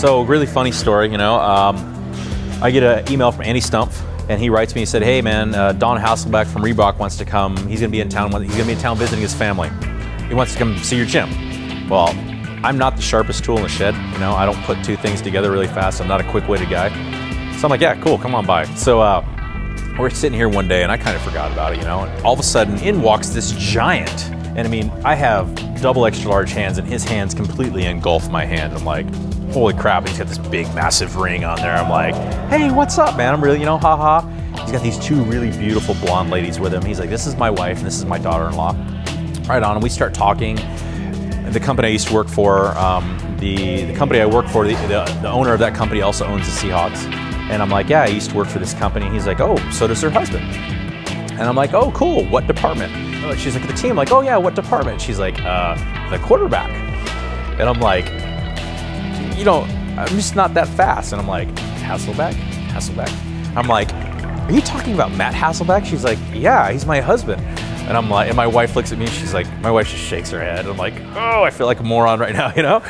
So really funny story, you know. I get an email from Andy Stumpf, and he writes me. He said, "Hey man, Don Hasselbeck from Reebok wants to come. He's gonna be in town. He's gonna be in town visiting his family. He wants to come see your gym." Well, I'm not the sharpest tool in the shed. You know, I don't put two things together really fast. I'm not a quick-witted guy. So I'm like, yeah, cool, come on by. So we're sitting here one day, and I kind of forgot about it, you know. And all of a sudden, in walks this giant. And I mean, I have double extra large hands, and his hands completely engulf my hand. I'm like, holy crap, he's got this big, massive ring on there. I'm like, hey, what's up, man? I'm really, you know, haha. He's got these two really beautiful blonde ladies with him. He's like, this is my wife, and this is my daughter-in-law. Right on, and we start talking. The company I used to work for, the company I work for, the owner of that company also owns the Seahawks. And I'm like, yeah, I used to work for this company. And he's like, oh, so does her husband. And I'm like, oh, cool, what department? Oh, she's like, the team. I'm like, oh yeah, what department? She's like, the quarterback. And I'm like, you know, I'm just not that fast. And I'm like, Hasselbeck? I'm like, are you talking about Matt Hasselbeck? She's like, yeah, he's my husband. And I'm like, and my wife looks at me, she's like, my wife just shakes her head. I'm like, oh, I feel like a moron right now, you know?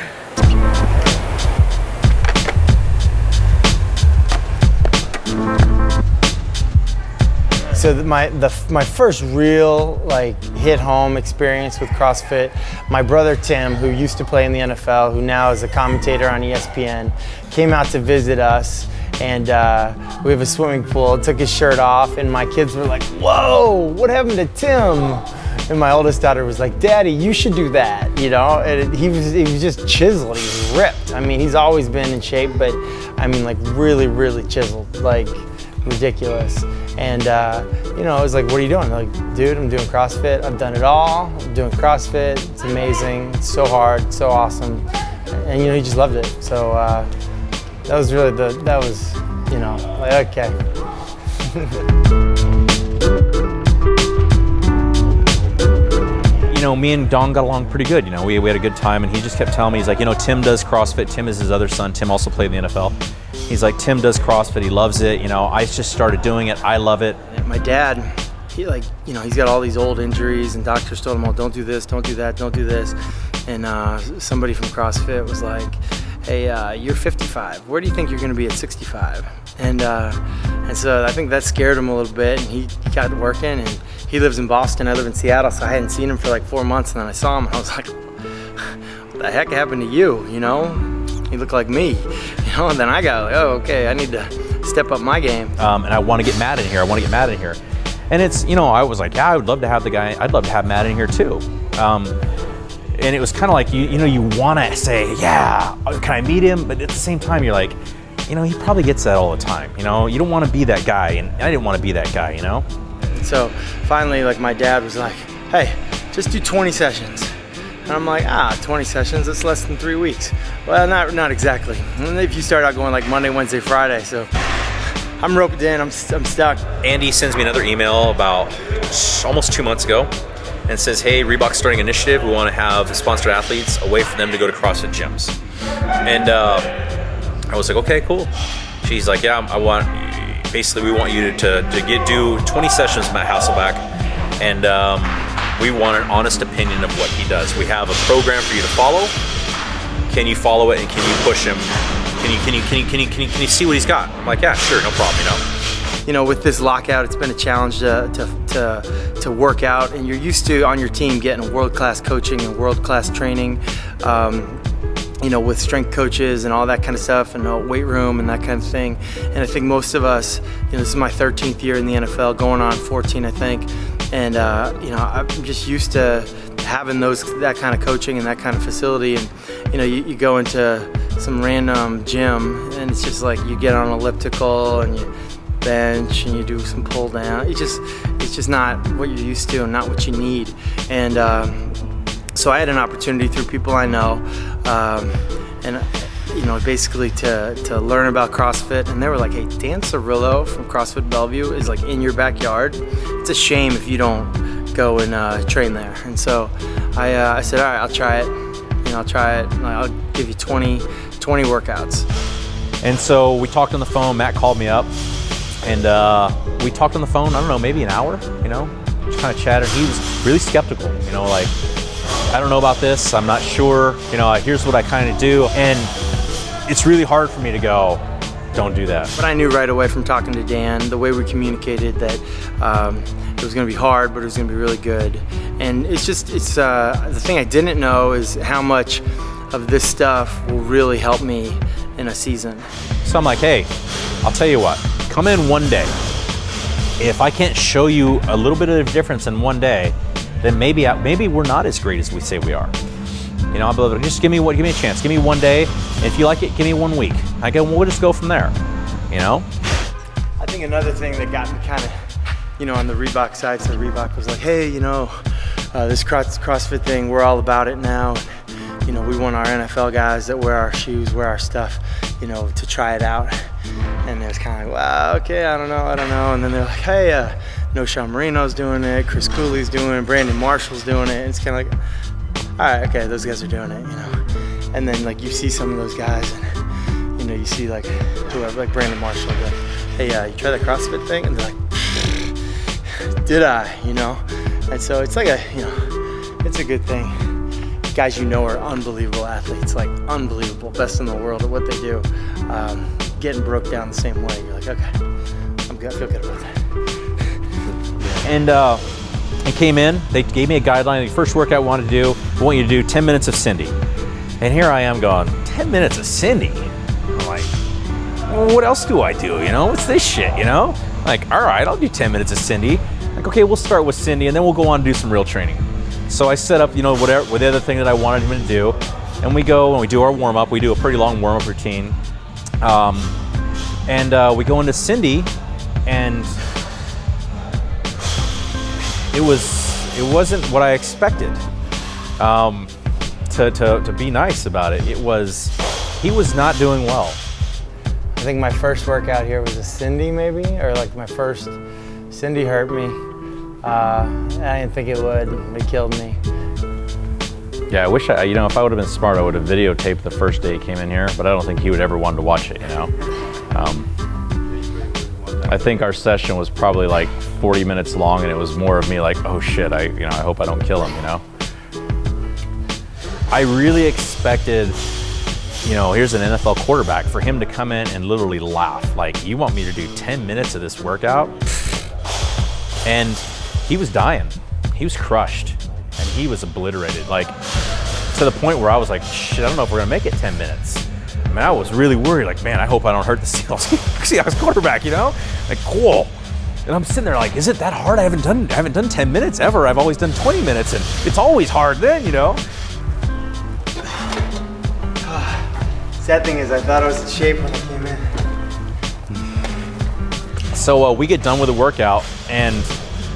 So my first real like hit home experience with CrossFit, my brother Tim, who used to play in the NFL, who now is a commentator on ESPN, came out to visit us, and we have a swimming pool, took his shirt off, and my kids were like, whoa, what happened to Tim? And my oldest daughter was like, Daddy, you should do that, you know? And he was just chiseled, he was ripped. I mean, he's always been in shape, but I mean like really, really chiseled, like ridiculous. And you know, I was like, what are you doing? They're like, dude, I'm doing CrossFit. I've done it all. I'm doing CrossFit. It's amazing. It's so hard, so awesome. And you know, he just loved it. So that was really you know, like, okay. You know, me and Don got along pretty good. You know, we had a good time, and he just kept telling me, he's like, you know, Tim does CrossFit. Tim is his other son. Tim also played in the NFL. He's like, Tim does CrossFit. He loves it. You know, I just started doing it. I love it. My dad, he like, you know, he's got all these old injuries, and doctors told him, oh, don't do this, don't do that, don't do this. And somebody from CrossFit was like, hey, you're 55. Where do you think you're going to be at 65? And so I think that scared him a little bit, and he got working, and he lives in Boston. I live in Seattle, so I hadn't seen him for like 4 months, and then I saw him, and I was like, what the heck happened to you, you know? He looked like me, you know? And then I got like, oh, okay, I need to step up my game. And I want to get Matt in here. And it's, you know, I was like, yeah, I would love to have I'd love to have Matt in here too. And it was kind of like, you know, you want to say, yeah, can I meet him? But at the same time, you're like, you know, he probably gets that all the time. You know, you don't want to be that guy, and I didn't want to be that guy, you know? So finally, like, my dad was like, hey, just do 20 sessions. And I'm like, 20 sessions, that's less than 3 weeks. Well, not exactly. And if you start out going like Monday, Wednesday, Friday, so I'm roped in, I'm stuck. Andy sends me another email about almost 2 months ago and says, hey, Reebok's starting an initiative. We want to have sponsored athletes, a way for them to go to CrossFit gyms. And I was like, okay, cool. She's like, yeah, we want you to do 20 sessions with Matt Hasselbeck, and we want an honest opinion of what he does. We have a program for you to follow. Can you follow it, and can you push him? Can you see what he's got? I'm like, yeah, sure, no problem, you know. You know, with this lockout, it's been a challenge to work out, and you're used to on your team getting world-class coaching and world-class training. You know, with strength coaches and all that kind of stuff, and a weight room and that kind of thing. And I think most of us, you know, this is my 13th year in the NFL, going on 14, I think. And you know, I'm just used to having that kind of coaching and that kind of facility. And you know, you go into some random gym, and it's just like you get on an elliptical and you bench and you do some pull down. It's just not what you're used to and not what you need. And so I had an opportunity through people I know, and you know, basically to learn about CrossFit, and they were like, hey, Dan Cirillo from CrossFit Bellevue is like in your backyard. It's a shame if you don't go and train there. And so I said, all right, I'll try it. You know, I'll try it. I'll give you 20 workouts. And so we talked on the phone. Matt called me up, and we talked on the phone, I don't know, maybe an hour, you know, just kind of chatted. He was really skeptical, you know, like, I don't know about this, I'm not sure, you know, here's what I kind of do. And it's really hard for me to go, don't do that. But I knew right away from talking to Dan, the way we communicated, that it was going to be hard, but it was going to be really good. And it's the thing I didn't know is how much of this stuff will really help me in a season. So I'm like, hey, I'll tell you what, come in one day. If I can't show you a little bit of a difference in one day, then maybe we're not as great as we say we are. You know, I'll be like, just give me a chance. Give me one day. And if you like it, give me 1 week. I go, well, we'll just go from there. You know? I think another thing that got me kind of, you know, on the Reebok side, so Reebok was like, hey, you know, this CrossFit thing, we're all about it now. You know, we want our NFL guys that wear our shoes, wear our stuff, you know, to try it out. And it was kind of like, wow, okay, I don't know. And then they're like, hey, No Sean Marino's doing it, Chris Cooley's doing it, Brandon Marshall's doing it. And it's kind of like, all right, okay, those guys are doing it, you know. And then like you see some of those guys, and you know, you see like whoever, like Brandon Marshall, like, hey, you try that CrossFit thing? And they're like, did I? You know. And so it's like it's a good thing. Guys you know are unbelievable athletes, like unbelievable, best in the world at what they do. Getting broke down the same way, you're like, okay, I'm good, I feel good about that. And I came in, they gave me a guideline. The first workout I wanted to do, I want you to do 10 minutes of Cindy. And here I am going, 10 minutes of Cindy? I'm like, well, what else do I do, you know? What's this shit, you know? Like, all right, I'll do 10 minutes of Cindy. Like, okay, we'll start with Cindy, and then we'll go on and do some real training. So I set up, you know, whatever, with the other thing that I wanted him to do, and we go and we do our warm-up. We do a pretty long warm-up routine. We go into Cindy, and it wasn't what I expected. To be nice about it, he was not doing well. I think my first workout here was a Cindy, maybe, or like my first Cindy hurt me. I didn't think it would. It killed me. Yeah, I wish if I would have been smart, I would have videotaped the first day he came in here, but I don't think he would ever want to watch it, you know. I think our session was probably like 40 minutes long, and it was more of me like, oh shit, I hope I don't kill him, you know. I really expected, you know, here's an NFL quarterback, for him to come in and literally laugh. Like, you want me to do 10 minutes of this workout? And he was dying. He was crushed, and he was obliterated. Like, to the point where I was like, shit, I don't know if we're gonna make it 10 minutes. I mean, I was really worried, like, man, I hope I don't hurt the Seahawks quarterback, you know? Like, cool. And I'm sitting there like, is it that hard? I haven't done 10 minutes ever. I've always done 20 minutes, and it's always hard then, you know? Sad thing is, I thought I was in shape when I came in. So we get done with the workout, and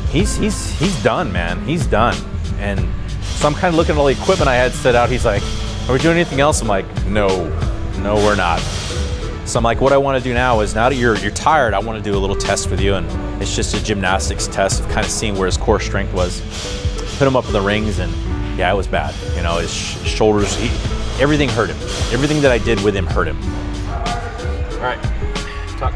he's done, man. He's done. And so I'm kind of looking at all the equipment I had set out. He's like, are we doing anything else? I'm like, no, we're not. So I'm like, what I want to do now is, now that you're tired, I want to do a little test with you, and it's just a gymnastics test of kind of seeing where his core strength was. Put him up in the rings, and yeah, it was bad. You know, his shoulders, everything hurt him. Everything that I did with him hurt him. All right, tuck.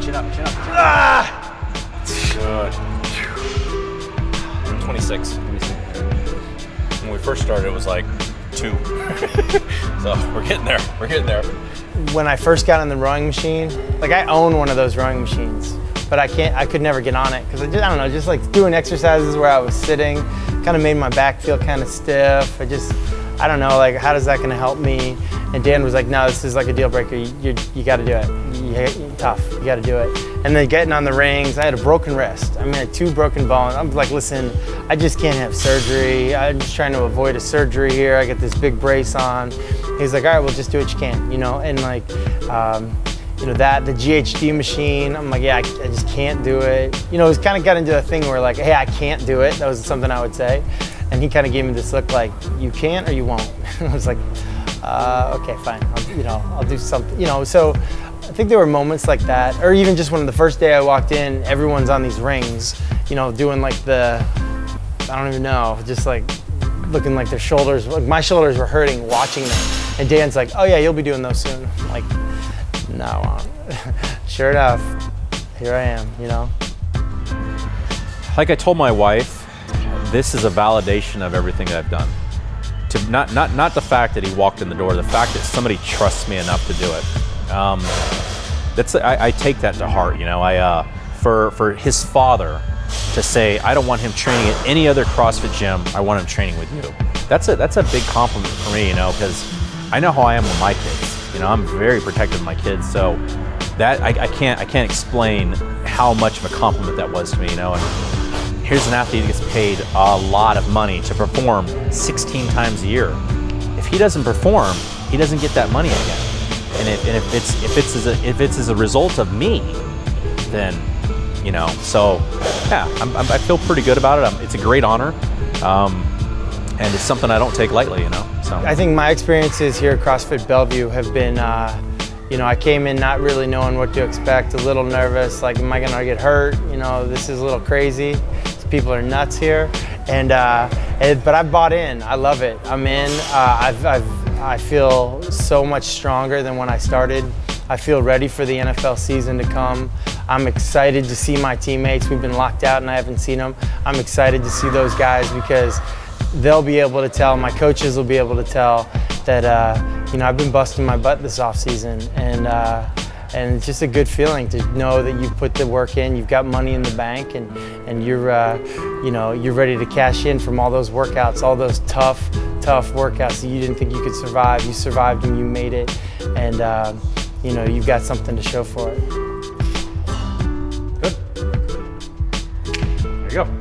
Chin up. Ah! Good. 26. When we first started, it was like 2. So we're getting there. When I first got on the rowing machine, like, I own one of those rowing machines, but I could never get on it because I don't know, just like doing exercises where I was sitting kind of made my back feel kind of stiff. I don't know, like, how is that going to help me? And Dan was like, no, this is like a deal breaker. You got to do it. You're tough. You got to do it. And then getting on the rings, I had a broken wrist. I had 2 broken bones. I'm like, listen, I just can't have surgery. I'm just trying to avoid a surgery here. I got this big brace on. He's like, all right, well, just do what you can, you know? And like, you know, the GHD machine, I'm like, yeah, I just can't do it. You know, it was kind of got into a thing where like, hey, I can't do it. That was something I would say. And he kind of gave me this look like, you can or you won't. I was like, okay, fine. I'll do something, you know. So I think there were moments like that, or even just when the first day I walked in, everyone's on these rings, you know, doing like I don't even know, just like looking like their shoulders, like my shoulders were hurting watching them. And Dan's like, oh yeah, you'll be doing those soon. I'm like, no, I won't. Sure enough, here I am, you know. Like I told my wife, this is a validation of everything that I've done. To not the fact that he walked in the door, the fact that somebody trusts me enough to do it. I take that to heart. You know, for his father to say, I don't want him training at any other CrossFit gym. I want him training with you. That's a big compliment for me, you know, because I know how I am with my kids. You know, I'm very protective of my kids, so that I can't explain how much of a compliment that was to me, you know. And here's an athlete who gets paid a lot of money to perform 16 times a year. If he doesn't perform, he doesn't get that money again. And if it's as a result of me, then, you know. So yeah, I feel pretty good about it. It's a great honor, and it's something I don't take lightly, you know. So I think my experiences here at CrossFit Bellevue have been, you know, I came in not really knowing what to expect, a little nervous, like, am I gonna get hurt? You know, this is a little crazy. These people are nuts here, but I've bought in. I love it. I'm in. I feel so much stronger than when I started. I feel ready for the NFL season to come. I'm excited to see my teammates. We've been locked out and I haven't seen them. I'm excited to see those guys because they'll be able to tell, my coaches will be able to tell that, you know, I've been busting my butt this off season, and it's just a good feeling to know that you've put the work in, you've got money in the bank, and you're, you know, you're ready to cash in from all those workouts, all those tough workouts that you didn't think you could survive. You survived them, you made it, and you know, you've got something to show for it. Good. There you go.